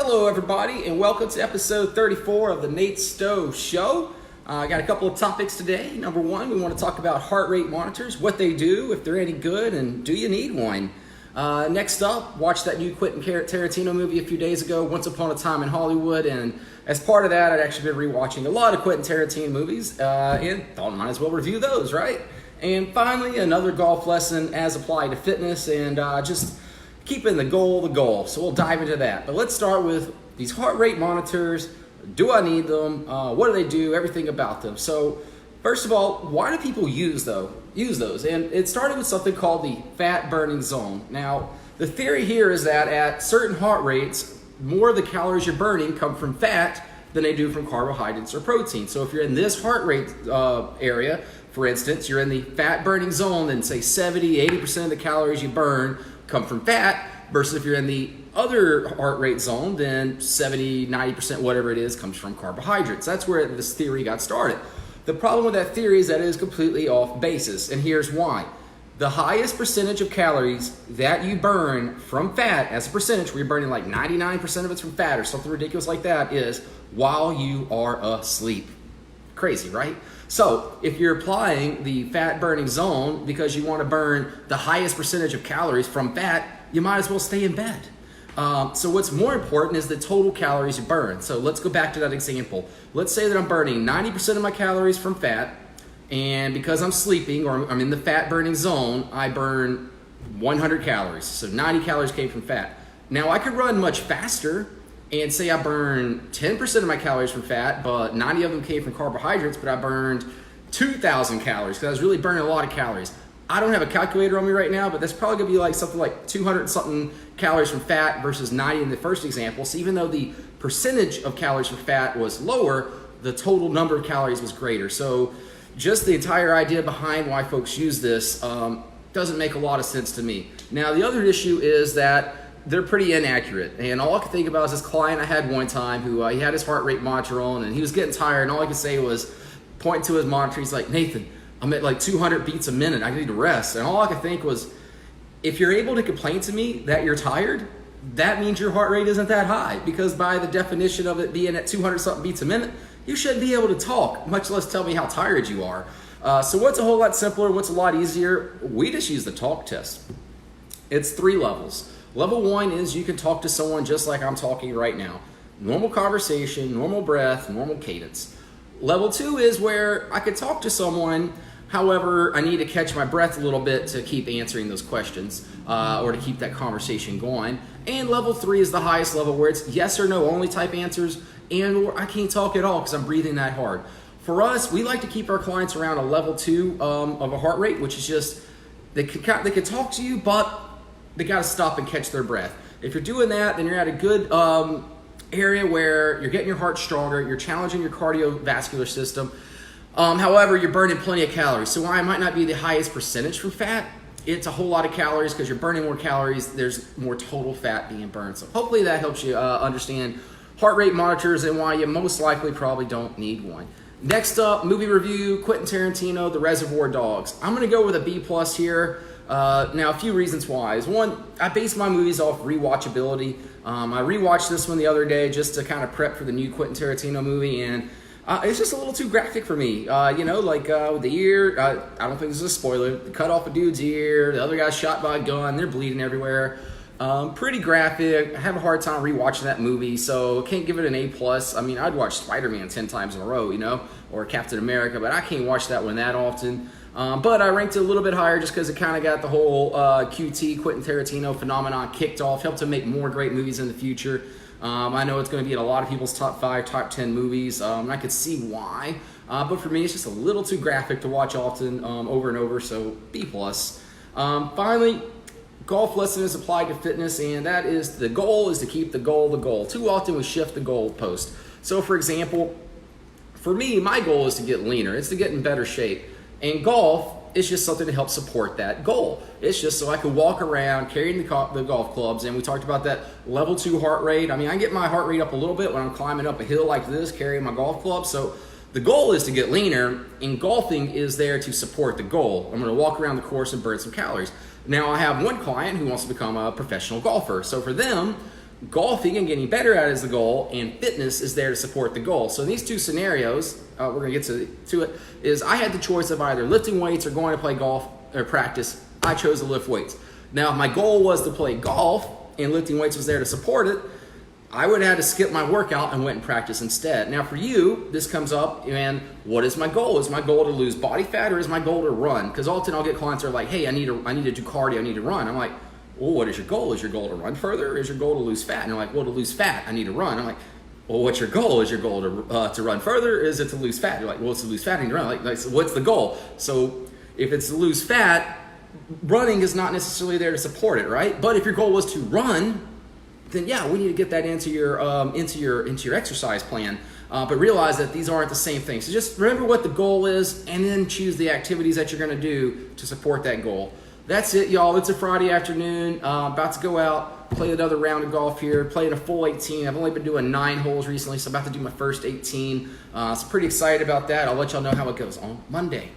Hello, everybody, and welcome to episode 34 of the Nate Stowe Show. I got a couple of topics today. Number one, we want to talk about heart rate monitors, what they do, if they're any good, and do you need one? Next up, watched that new Quentin Tarantino movie a few days ago, Once Upon a Time in Hollywood, and as part of that, I'd actually been rewatching a lot of Quentin Tarantino movies, and thought I might as well review those, right? And finally, another golf lesson as applied to fitness, and just keeping the goal. So we'll dive into that. But let's start with these heart rate monitors. Do I need them? What do they do? Everything about them. So first of all, why do people use those? And it started with something called the fat burning zone. Now, the theory here is that at certain heart rates, more of the calories you're burning come from fat than they do from carbohydrates or protein. So if you're in this heart rate area, for instance, you're in the fat burning zone, then say 70-80% of the calories you burn come from fat, versus if you're in the other heart rate zone, then 70-90%, whatever it is, comes from carbohydrates. That's where this theory got started. The problem with that theory is that it is completely off basis, and here's why. The highest percentage of calories that you burn from fat, as a percentage, where you're burning like 99% of it's from fat or something ridiculous like that, is while you are asleep. Crazy, right? So if you're applying the fat burning zone because you want to burn the highest percentage of calories from fat, you might as well stay in bed. So what's more important is the total calories you burn. So let's go back to that example. Let's say that I'm burning 90% of my calories from fat, and because I'm sleeping or I'm in the fat burning zone, I burn 100 calories. So 90 calories came from fat. Now I could run much faster and say I burn 10% of my calories from fat, but 90 of them came from carbohydrates, but I burned 2,000 calories because I was really burning a lot of calories. I don't have a calculator on me right now, but that's probably going to be like something like 200 something calories from fat versus 90 in the first example. So even though the percentage of calories from fat was lower, the total number of calories was greater. So just the entire idea behind why folks use this doesn't make a lot of sense to me. Now, the other issue is that they're pretty inaccurate. And all I could think about is this client I had one time who he had his heart rate monitor on and he was getting tired, and all I could say was point to his monitor. He's like, "Nathan, I'm at like 200 beats a minute. I need to rest." And all I could think was, if you're able to complain to me that you're tired, that means your heart rate isn't that high, because by the definition of it being at 200 something beats a minute, you shouldn't be able to talk, much less tell me how tired you are. So what's a whole lot simpler, what's a lot easier? We just use the talk test. It's 3 levels. Level 1 is you can talk to someone just like I'm talking right now. Normal conversation, normal breath, normal cadence. Level 2 is where I could talk to someone, however, I need to catch my breath a little bit to keep answering those questions or to keep that conversation going. And level 3 is the highest level, where it's yes or no only type answers, and or I can't talk at all because I'm breathing that hard. For us, we like to keep our clients around a level 2 of a heart rate, which is just they can talk to you, but they got to stop and catch their breath. If you're doing that, then you're at a good area where you're getting your heart stronger, you're challenging your cardiovascular system. However, you're burning plenty of calories. So while it might not be the highest percentage from fat, it's a whole lot of calories because you're burning more calories. There's more total fat being burned. So hopefully that helps you understand heart rate monitors and why you most likely probably don't need one. Next up, movie review, Quentin Tarantino, The Reservoir Dogs. I'm going to go with a B+ here. Now, a few reasons why. One, I base my movies off rewatchability. I rewatched this one the other day just to kind of prep for the new Quentin Tarantino movie, and it's just a little too graphic for me. With the ear, I don't think this is a spoiler, they cut off a dude's ear, the other guy's shot by a gun, they're bleeding everywhere. Pretty graphic. I have a hard time rewatching that movie, so I can't give it an A+. I mean, I'd watch Spider-Man 10 times in a row, or Captain America, but I can't watch that one that often. But I ranked it a little bit higher just because it kind of got the whole QT, Quentin Tarantino phenomenon kicked off, helped him make more great movies in the future. I know it's going to be in a lot of people's top 5, top 10 movies, and I could see why. But for me, it's just a little too graphic to watch often, over and over, so B+. Finally, golf lesson is applied to fitness, and that is the goal is to keep the goal. Too often we shift the goal post. So for example, for me, my goal is to get leaner. It's to get in better shape. And golf is just something to help support that goal. It's just so I could walk around carrying the golf clubs, and we talked about that level 2 heart rate. I mean, I get my heart rate up a little bit when I'm climbing up a hill like this, carrying my golf club. So the goal is to get leaner, and golfing is there to support the goal. I'm going to walk around the course and burn some calories. Now, I have one client who wants to become a professional golfer. So for them, golfing and getting better at it is the goal, and fitness is there to support the goal. So in these two scenarios, we're going to get to it, is I had the choice of either lifting weights or going to play golf or practice. I chose to lift weights. Now, if my goal was to play golf and lifting weights was there to support it, I would have had to skip my workout and went and practice instead. Now for you, this comes up, and what is my goal? Is my goal to lose body fat, or is my goal to run? Because often I'll get clients that are like, hey, I need to do cardio, I need to run. I'm like, well, what is your goal? Is your goal to run further, or is your goal to lose fat? And they're like, well, to lose fat, I need to run. I'm like, well, what's your goal? Is your goal to run further, or is it to lose fat? You're like, well, it's to lose fat, I need to run. Like, so what's the goal? So if it's to lose fat, running is not necessarily there to support it, right? But if your goal was to run, then yeah, we need to get that into your exercise plan. But realize that these aren't the same thing. So just remember what the goal is, and then choose the activities that you're going to do to support that goal. That's it, y'all. It's a Friday afternoon. About to go out, play another round of golf here, playing a full 18. I've only been doing 9 holes recently, so I'm about to do my first 18. So pretty excited about that. I'll let y'all know how it goes on Monday.